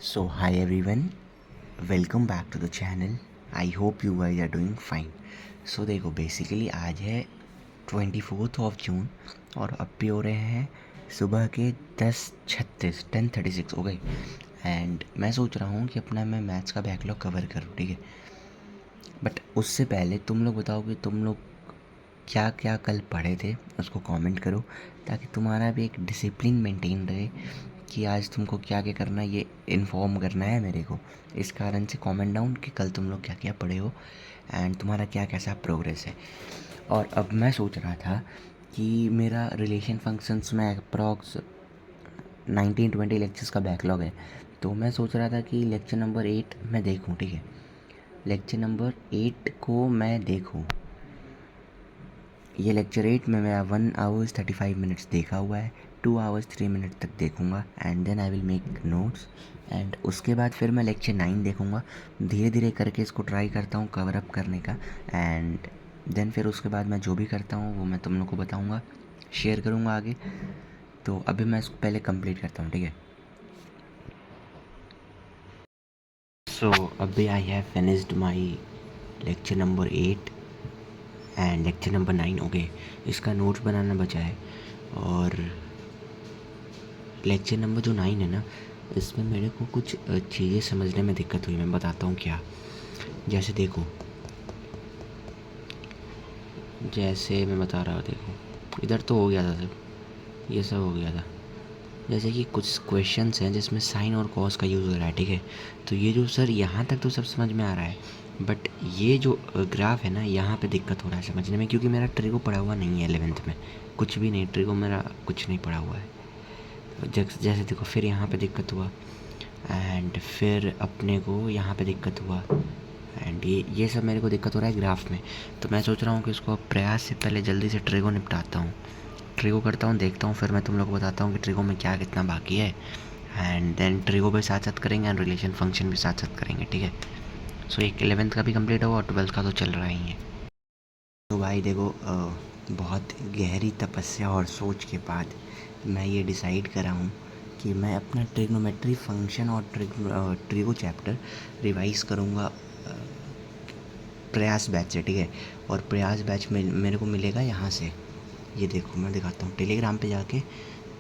So, hi everyone, welcome back to the channel. I hope you guys are doing fine. So देखो basically आज है 24 जून और अब भी हो रहे हैं सुबह के 10:36 हो गए। एंड मैं सोच रहा हूँ कि अपना मैं मैथ्स का बैकलॉग कवर करूँ, ठीक है। बट उससे पहले तुम लोग बताओ कि तुम लोग क्या क्या कल पढ़े थे, उसको कमेंट करो ताकि तुम्हारा भी एक डिसिप्लिन मेंटेन रहे कि आज तुमको क्या क्या करना है, ये इन्फॉर्म करना है मेरे को। इस कारण से कमेंट डाउन कि कल तुम लोग क्या क्या पढ़े हो एंड तुम्हारा क्या कैसा प्रोग्रेस है। और अब मैं सोच रहा था कि मेरा रिलेशन फंक्शंस में अप्रॉक्स 19-20 लेक्चर्स का बैकलॉग है, तो मैं सोच रहा था कि लेक्चर नंबर 8 मैं देखूँ, ठीक है। लेक्चर नंबर 8 को मैं देखूँ। ये लेक्चर 8 में मैं 1 hours 35 minutes देखा हुआ है, 2 hours 3 minutes तक देखूँगा and then I will make notes. एंड उसके बाद फिर मैं लेक्चर 9 देखूँगा, धीरे धीरे करके इसको ट्राई करता हूँ कवर अप करने का। एंड देन फिर उसके बाद मैं जो भी करता हूँ वो मैं तुम लोग को बताऊँगा, शेयर करूँगा आगे। तो अभी मैं इसको पहले कंप्लीट करता हूँ, ठीक है। सो अभी I have finished my lecture number 8 and lecture number 9 हो गए। इसका नोट्स बनाना बचा है। और लेक्चर नंबर जो 9 है ना, इसमें मेरे को कुछ चीज़ें समझने में दिक्कत हुई। मैं बताता हूँ क्या। जैसे देखो, जैसे मैं बता रहा हूँ, देखो इधर तो हो गया था सब, ये सब हो गया था। जैसे कि कुछ क्वेश्चंस हैं जिसमें साइन और कॉस का यूज़ हो रहा है, ठीक है। तो ये जो सर यहाँ तक तो सब समझ में आ रहा है, बट ये जो ग्राफ है ना, यहाँ पे दिक्कत हो रहा है समझने में, क्योंकि मेरा ट्रिगो पढ़ा हुआ नहीं है 11th में, कुछ भी नहीं, ट्रिगो मेरा कुछ नहीं पढ़ा हुआ है। जैसे देखो, फिर यहाँ पे दिक्कत हुआ एंड फिर अपने को यहाँ पे दिक्कत हुआ एंड ये सब मेरे को दिक्कत हो रहा है ग्राफ में। तो मैं सोच रहा हूँ कि इसको प्रयास से पहले जल्दी से ट्रिगो निपटाता हूँ, ट्रिगो करता हूँ, देखता हूँ, फिर मैं तुम लोग को बताता हूँ कि ट्रिगो में क्या कितना बाकी है। एंड देन ट्रिगो भी साथ साथ करेंगे एंड रिलेशन फंक्शन भी साथ साथ करेंगे, ठीक है। सो एक 11th का भी कंप्लीट होगा और 12th का तो चल रहा ही है। तो भाई देखो, बहुत गहरी तपस्या और सोच के बाद मैं ये डिसाइड करा हूँ कि मैं अपना ट्रिग्नोमेट्री फंक्शन और ट्रिगो चैप्टर रिवाइज़ करूँगा प्रयास बैच से, ठीक है। और प्रयास बैच में मेरे को मिलेगा यहाँ से, ये देखो मैं दिखाता हूँ, टेलीग्राम पे जाके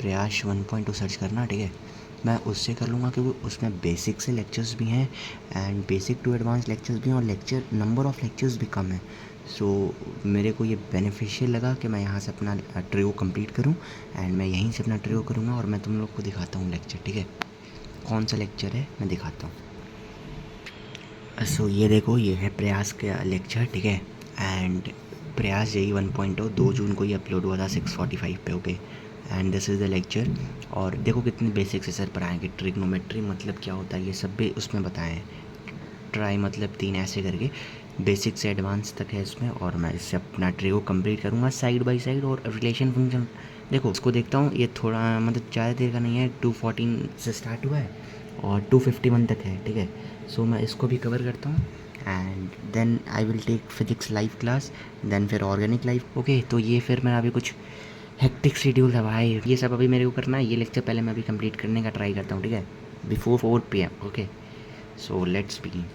प्रयास 1.2 सर्च करना, ठीक है। मैं उससे कर लूँगा क्योंकि उसमें बेसिक से लेक्चर्स भी हैं and basic to advance lectures भी हैं और लेक्चर नंबर ऑफ़ लेक्चर्स भी कम है। सो मेरे को ये बेनिफिशियल लगा कि मैं यहाँ से अपना ट्रियो कंप्लीट करूँ एंड मैं यहीं से अपना ट्रियो करूँगा और मैं तुम लोग को दिखाता हूँ लेक्चर, ठीक है। कौन सा लेक्चर है मैं दिखाता हूँ। सो ये देखो, ये है प्रयास का लेक्चर, ठीक है। एंड प्रयास यही 1.0 2 जून को ही अपलोड हुआ था 6:45 पे, okay. And this is the lecture. और देखो कितने बेसिक से सर पढ़ाएंगे, ट्रिग्नोमेट्री मतलब क्या होता है ये सब भी उसमें बताएं हैं। ट्राई मतलब 3 ऐसे करके बेसिक से एडवांस तक है इसमें। और मैं इससे अपना ट्रिगो कंप्लीट करूँगा साइड बाय साइड। और रिलेशन फंक्शन देखो, इसको देखता हूँ, ये थोड़ा मतलब ज़्यादा देर का नहीं है, 2:14 से स्टार्ट हुआ है और 2:51 तक है, ठीक है। सो मैं इसको भी कवर करता हूँ and then I will take physics live class, then फिर ऑर्गेनिक लाइव, ओके। तो ये फिर मेरा अभी कुछ हेक्टिक शेड्यूल है भाई, ये सब अभी मेरे को करना है। ये लेक्चर पहले मैं अभी कंप्लीट करने का ट्राई करता हूँ, ठीक है, before 4 PM, okay. So let's begin.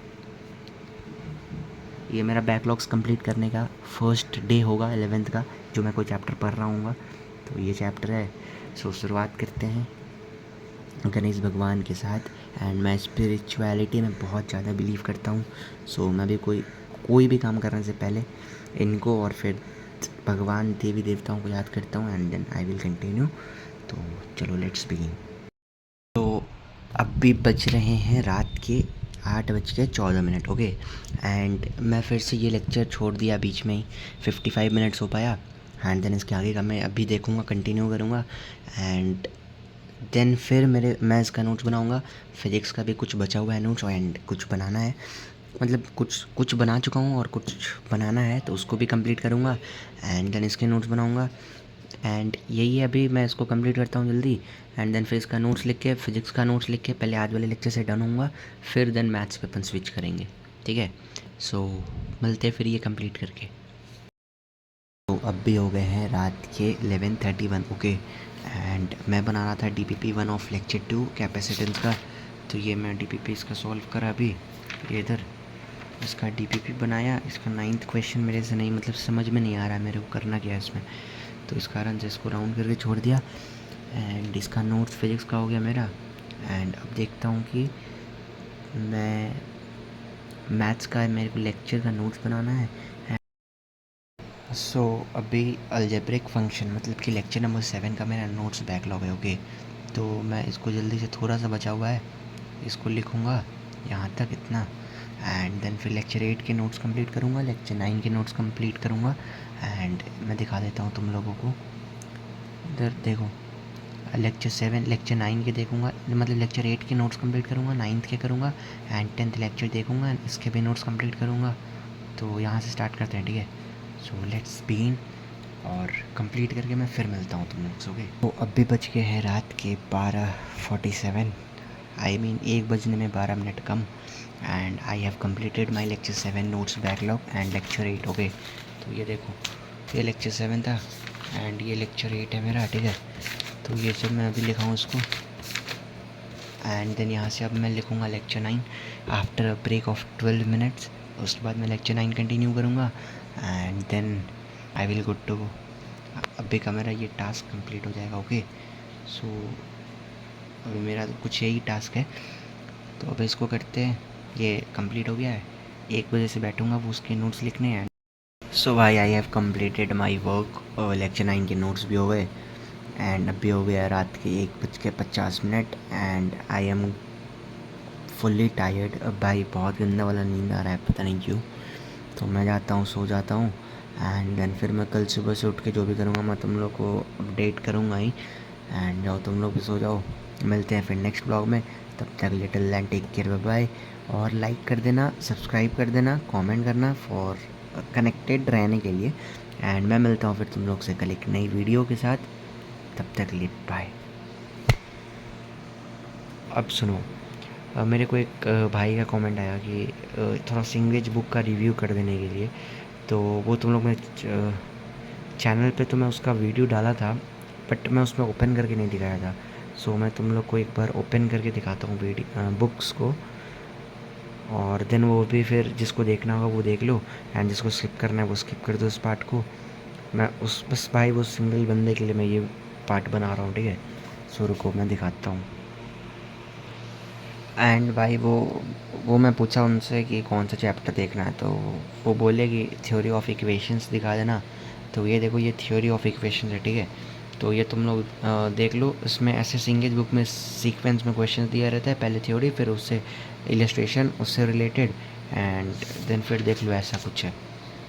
ये मेरा बैकलॉग्स कंप्लीट करने का फर्स्ट डे होगा 11th का, जो मैं कोई चैप्टर पढ़ रहा हूँ। तो ये चैप्टर है। सो शुरुआत करते हैं गणेश भगवान के साथ। एंड मैं स्पिरिचुअलिटी में बहुत ज़्यादा बिलीव करता हूँ। सो मैं भी कोई भी काम करने से पहले इनको और फिर भगवान देवी देवताओं को याद करता हूँ and then I will continue. तो चलो लेट्स बिगिन। तो अब भी बज रहे हैं रात के 8:14, ओके। एंड मैं फिर से ये लेक्चर छोड़ दिया बीच में ही, 55 मिनट्स हो पाया। एंड देन इसके आगे का मैं अभी देखूँगा, कंटिन्यू करूँगा। एंड देन फिर मैं इसका नोट्स बनाऊँगा। फिज़िक्स का भी कुछ बचा हुआ है नोट्स एंड कुछ बनाना है, मतलब कुछ बना चुका हूँ और कुछ बनाना है, तो उसको भी कंप्लीट करूँगा एंड देन इसके नोट्स बनाऊँगा। एंड यही है, अभी मैं इसको कंप्लीट करता हूँ जल्दी एंड देन फिर इसका नोट्स लिख के, फिज़िक्स का नोट्स लिख के पहले आज वाले लेक्चर से डन होऊंगा, फिर देन मैथ्स पे अपन स्विच करेंगे, ठीक है। सो मिलते हैं फिर ये कंप्लीट करके। तो अब भी हो गए हैं रात के 11:31, ओके। एंड मैं बना रहा था DPP 1 ऑफ लेक्चर 2 कैपेसिटेंस का। तो ये मैं DPP इसका सॉल्व करा अभी, ये इधर इसका DPP बनाया। इसका 9th क्वेश्चन मेरे से नहीं, मतलब समझ में नहीं आ रहा है मेरे को करना क्या है इसमें, तो इस कारण से इसको राउंड करके छोड़ दिया। एंड इसका नोट्स फिजिक्स का हो गया मेरा। एंड अब देखता हूँ कि मैं मैथ्स का मेरे को लेक्चर का नोट्स बनाना है। सो अभी अलजेब्रिक फंक्शन मतलब कि लेक्चर नंबर 7 का मेरा नोट्स बैकलॉग है। ओके, तो मैं इसको जल्दी से, थोड़ा सा बचा हुआ है, इसको लिखूँगा यहाँ तक इतना। एंड देन फिर लेक्चर 8 के नोट्स कंप्लीट करूँगा, लेक्चर 9 के नोट्स कंप्लीट करूँगा। एंड मैं दिखा देता हूँ तुम लोगों को, इधर देखो, लेक्चर 7 लेक्चर 9 के देखूँगा, मतलब लेक्चर 8 के नोट्स कंप्लीट करूँगा, 9th के करूँगा, एंड 10th लेक्चर देखूँगा, इसके भी नोट्स कंप्लीट करूँगा। तो यहाँ से स्टार्ट करते हैं, ठीक है। सो लेट्स बिगिन, और कंप्लीट करके मैं फिर मिलता हूँ तुम लोग से। ओके, तो अभी बज गए हैं रात के 12:47, आई मीन 1 बजने में 12 minute come. And I have completed my lecture 7 notes backlog and lecture 8। Okay, तो ये देखो, ये लेक्चर 7 था एंड ये लेक्चर 8 है मेरा, ठीक है। तो ये सब मैं अभी लिखाऊँ इसको। एंड देन यहाँ से अब मैं लिखूँगा lecture 9 after a break of 12 minutes. उसके बाद मैं लेक्चर 9 कंटिन्यू करूँगा and then I will good to go. अभी का मेरा ये टास्क कंप्लीट हो जाएगा। ओके, सो अभी मेरा कुछ यही टास्क है, तो अब इसको करते हैं। ये कंप्लीट हो गया है, 1 बजे से बैठूँगा वो उसके नोट्स लिखने हैं। सो भाई I have completed my work, और लेक्चर 9 के नोट्स भी हो गए। एंड अभी हो गया रात के 1:50 and I am fully tired. अब भाई बहुत गंदा वाला नींद आ रहा है, पता नहीं क्यों। तो मैं जाता हूँ, सो जाता हूँ। एंड देन फिर मैं कल सुबह से उठ के जो भी करूँगा मैं तुम लोग को अपडेट करूँगा ही। एंड जाओ तुम लोग भी सो जाओ, मिलते हैं फिर नेक्स्ट ब्लॉग में। तब तक little land take care, bye bye. और लाइक कर देना, सब्सक्राइब कर देना, कमेंट करना फॉर कनेक्टेड रहने के लिए। एंड मैं मिलता हूँ फिर तुम लोग से कल एक नई वीडियो के साथ, तब तक लिए बाय। अब सुनो, मेरे को एक भाई का कमेंट आया कि थोड़ा सिंगेज बुक का रिव्यू कर देने के लिए। तो वो तुम लोग में चैनल पे तो मैं उसका वीडियो डाला था, बट मैं उसमें ओपन करके नहीं दिखाया था। सो मैं तुम लोग को एक बार ओपन करके दिखाता हूँ वीडियो बुक्स को, और देन वो भी फिर जिसको देखना होगा वो देख लो, एंड जिसको स्किप करना है वो स्किप कर दो इस पार्ट को। मैं उस बस भाई वो सिंगल बंदे के लिए मैं ये पार्ट बना रहा हूँ, ठीक है। सो रुको मैं दिखाता हूँ। एंड भाई वो मैं पूछा उनसे कि कौन सा चैप्टर देखना है, तो वो बोले कि थ्योरी ऑफ इक्वेशंस दिखा देना। तो ये देखो, ये थ्योरी ऑफ इक्वेशंस है, ठीक है। तो ये तुम लोग देख लो, इसमें ऐसे सिंगेज बुक में सीक्वेंस में क्वेश्चन दिया रहता है, पहले थ्योरी फिर उससे इलस्ट्रेशन उससे रिलेटेड, एंड देन फिर देख लो ऐसा कुछ है।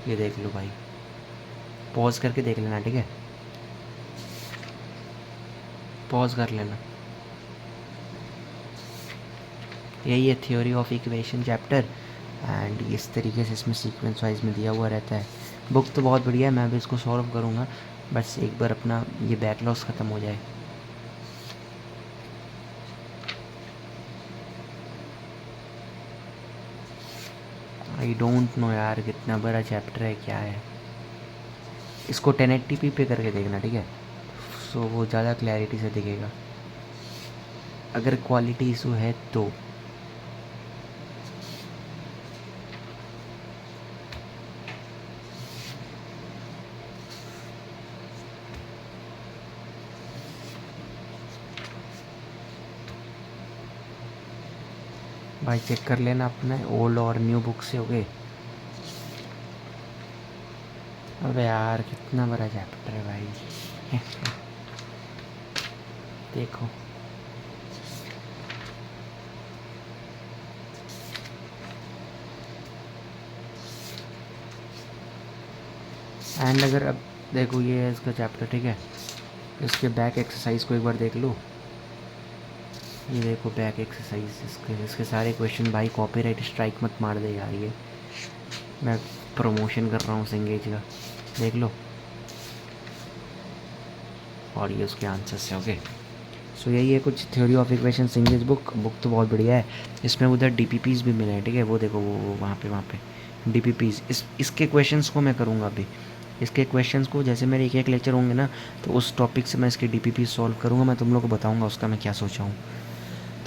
ये देख लो भाई, पॉज करके देख लेना, ठीक है, पॉज कर लेना। यही है theory of equation chapter, and इस तरीके से इसमें सीक्वेंस वाइज में दिया हुआ रहता है। बुक तो बहुत बढ़िया है, मैं भी इसको सॉल्व करूँगा, बस एक बार अपना ये बैकलॉग्स ख़त्म हो जाए। आई डोंट नो यार कितना बड़ा चैप्टर है, क्या है। इसको 1080p पे करके देखना, ठीक है, सो वो ज़्यादा क्लैरिटी से दिखेगा, अगर क्वालिटी इशू है तो। भाई चेक कर लेना अपने ओल्ड और न्यू बुक से, हो गए। अबे यार कितना बड़ा चैप्टर है भाई देखो, एंड अगर अब देखो ये है इसका चैप्टर, ठीक है। इसके बैक एक्सरसाइज को एक बार देख लो, ये देखो बैक एक्सरसाइज, इसके सारे क्वेश्चन। भाई कॉपीराइट स्ट्राइक मत मार दे यार, ये मैं प्रमोशन कर रहा हूँ सिंगेज का, देख लो। और ये उसके आंसर्स है, ओके। सो यही है कुछ थ्योरी ऑफ इक्वेशन सिंगेज बुक तो बहुत बढ़िया है। इसमें उधर DPPs भी मिले हैं, ठीक है, वो देखो वो वहाँ पे DPPs। इसके क्वेश्चंस को मैं करूँगा अभी, इसके क्वेश्चंस को, जैसे मेरे एक लेक्चर होंगे ना, तो उस टॉपिक से मैं इसके DPP सॉल्व करूँगा, मैं तुम लोग को बताऊँगा उसका मैं क्या सोचा हूँ।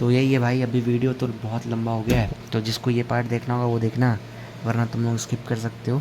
तो यही है भाई, अभी वीडियो तो बहुत लंबा हो गया है, तो जिसको ये पार्ट देखना होगा वो देखना, वरना तुम लोग स्किप कर सकते हो।